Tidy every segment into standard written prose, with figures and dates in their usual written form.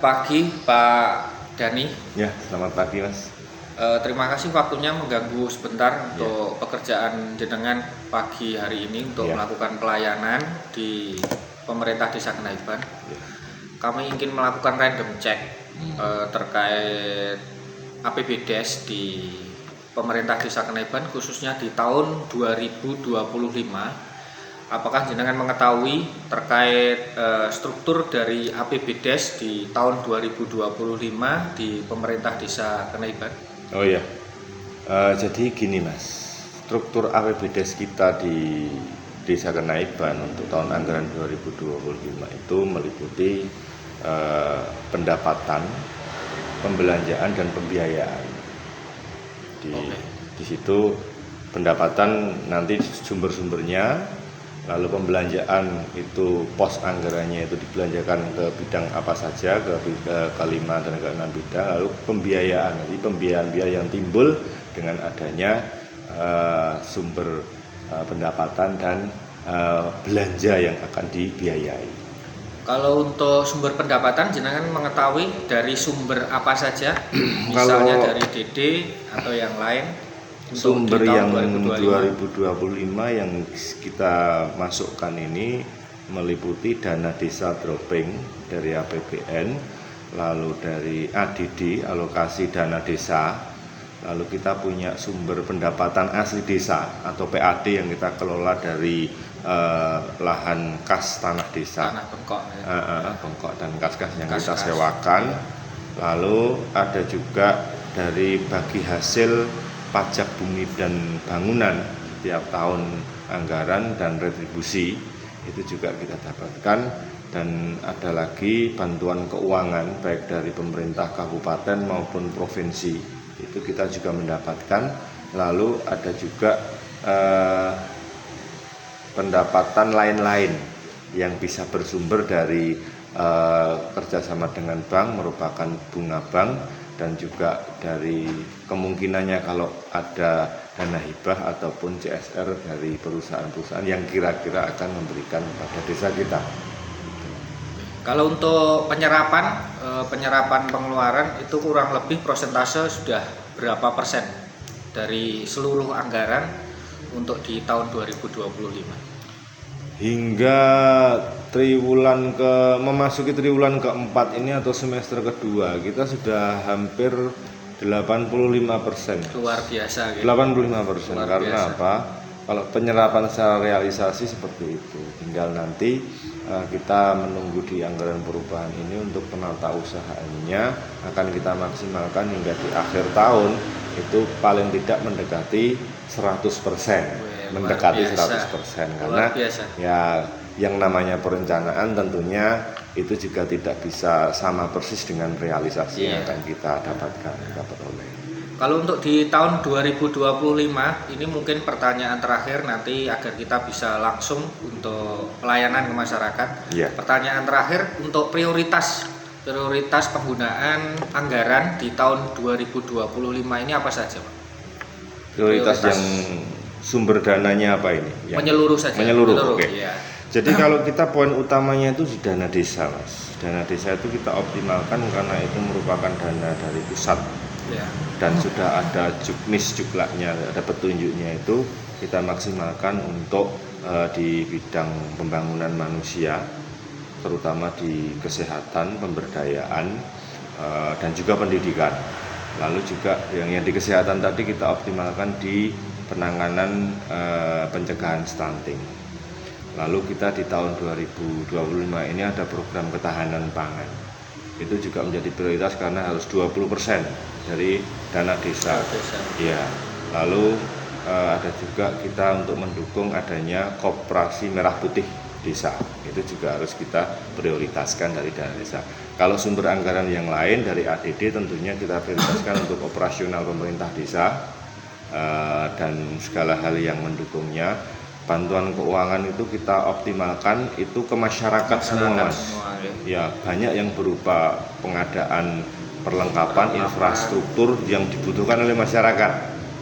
Pagi Pak Dani. Ya, selamat pagi Mas. Terima kasih waktunya mengganggu sebentar untuk Ya. pekerjaan jenengan pagi hari ini untuk Ya. melakukan pelayanan di pemerintah Desa Kenaiban. Ya. Kami ingin melakukan random check terkait APBDes di pemerintah Desa Kenaiban khususnya di tahun 2025. Apakah jenengan mengetahui terkait struktur dari APBDes di tahun 2025 di pemerintah Desa Kenaiban? Oh ya, jadi gini Mas, struktur APBDes kita di Desa Kenaiban untuk tahun anggaran 2025 itu meliputi pendapatan, pembelanjaan dan pembiayaan. Di situ pendapatan nanti sumber-sumbernya, lalu pembelanjaan itu pos anggarannya itu dibelanjakan ke bidang apa saja, ke 5 dan ke 6 bidang. Lalu pembiayaan, nanti pembiayaan yang timbul dengan adanya sumber pendapatan dan belanja yang akan dibiayai. Kalau untuk sumber pendapatan, jenengan mengetahui dari sumber apa saja? Misalnya dari DD atau yang lain? Sumber yang 2025 yang kita masukkan ini meliputi dana desa dropping dari APBN, lalu dari ADD, alokasi dana desa, lalu kita punya sumber pendapatan asli desa atau PAD yang kita kelola dari lahan kas tanah desa, tanah bengkok, bengkok dan kas-kas yang kita sewakan. Lalu ada juga dari bagi hasil pajak bumi dan bangunan setiap tahun anggaran dan retribusi itu juga kita dapatkan, dan ada lagi bantuan keuangan baik dari pemerintah kabupaten maupun provinsi itu kita juga mendapatkan. Lalu ada juga pendapatan lain-lain yang bisa bersumber dari kerjasama dengan bank merupakan bunga bank, dan juga dari kemungkinannya kalau ada dana hibah ataupun CSR dari perusahaan-perusahaan yang kira-kira akan memberikan pada desa kita. Kalau untuk penyerapan pengeluaran itu kurang lebih prosentase sudah berapa persen dari seluruh anggaran untuk di tahun 2025? Hingga memasuki triwulan keempat ini atau semester kedua kita sudah hampir 85%. Luar biasa gitu. 85%. Karena apa? Kalau penyerapan secara realisasi seperti itu, tinggal nanti kita menunggu di anggaran perubahan ini untuk penata usahanya akan kita maksimalkan hingga di akhir tahun itu paling tidak mendekati 100%. Mendekati 100%, karena ya yang namanya perencanaan tentunya itu juga tidak bisa sama persis dengan realisasi yang akan kita dapat oleh. Kalau untuk di tahun 2025 ini mungkin pertanyaan terakhir nanti agar kita bisa langsung untuk pelayanan ke masyarakat. Pertanyaan terakhir untuk prioritas penggunaan anggaran di tahun 2025 ini apa saja, Pak? Prioritas yang sumber dananya apa ini? Menyeluruh saja. Menyeluruh. Oke. Ya. Jadi kalau kita poin utamanya itu di dana desa, Mas. Dana desa itu kita optimalkan karena itu merupakan dana dari pusat. Ya. Dan sudah ada juklaknya, ada petunjuknya, itu kita maksimalkan untuk di bidang pembangunan manusia, terutama di kesehatan, pemberdayaan, dan juga pendidikan. Lalu juga yang di kesehatan tadi kita optimalkan di penanganan pencegahan stunting. Lalu kita di tahun 2025 ini ada program ketahanan pangan. Itu juga menjadi prioritas karena harus 20% dari dana desa. Ya. Lalu ada juga kita untuk mendukung adanya koperasi merah putih desa. Itu juga harus kita prioritaskan dari dana desa. Kalau sumber anggaran yang lain dari ADD tentunya kita prioritaskan untuk operasional pemerintah desa dan segala hal yang mendukungnya. Bantuan keuangan itu kita optimalkan itu ke masyarakat semua, Mas. Ya, banyak yang berupa pengadaan perlengkapan infrastruktur yang dibutuhkan oleh masyarakat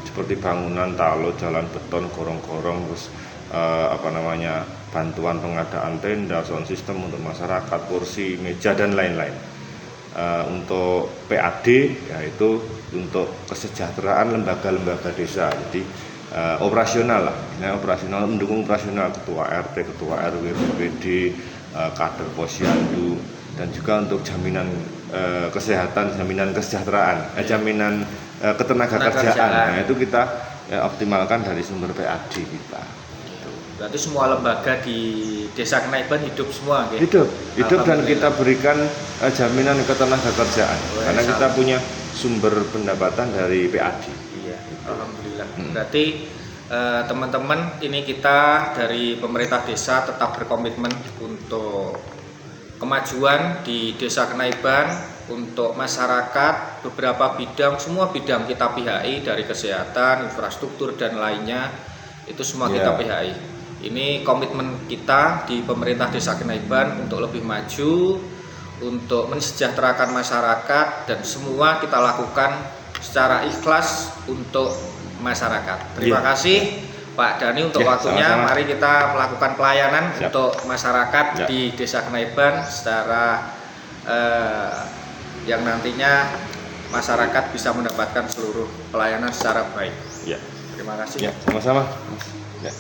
seperti bangunan, talo, jalan beton, gorong-gorong, terus bantuan pengadaan tenda, sound system untuk masyarakat, kursi, meja dan lain-lain. untuk PAD yaitu untuk kesejahteraan lembaga-lembaga desa. Jadi operasional lah, operasional, mendukung operasional ketua RT, ketua RW, BPD, kader posyandu, dan juga untuk jaminan kesehatan, jaminan kesejahteraan, jaminan ketenagakerjaan. Nah, itu kita optimalkan dari sumber PAD kita. Berarti semua lembaga di Desa Kenaiban hidup semua, gitu? Hidup dan kita berikan jaminan ketenagakerjaan karena kita punya sumber pendapatan dari PAD. Iya, alhamdulillah. Berarti teman-teman, ini kita dari pemerintah desa tetap berkomitmen untuk kemajuan di Desa Kenaiban, untuk masyarakat, beberapa bidang, semua bidang kita PHI, dari kesehatan, infrastruktur dan lainnya itu semua kita PHI. Ini komitmen kita di pemerintah Desa Kenaiban untuk lebih maju, untuk mensejahterakan masyarakat, dan semua kita lakukan secara ikhlas untuk masyarakat. Terima kasih Pak Dhani untuk waktunya. Sama-sama. Mari kita melakukan pelayanan untuk masyarakat di Desa Kenaiban secara yang nantinya masyarakat bisa mendapatkan seluruh pelayanan secara baik. Ya. Terima kasih. Ya, sama-sama. Ya.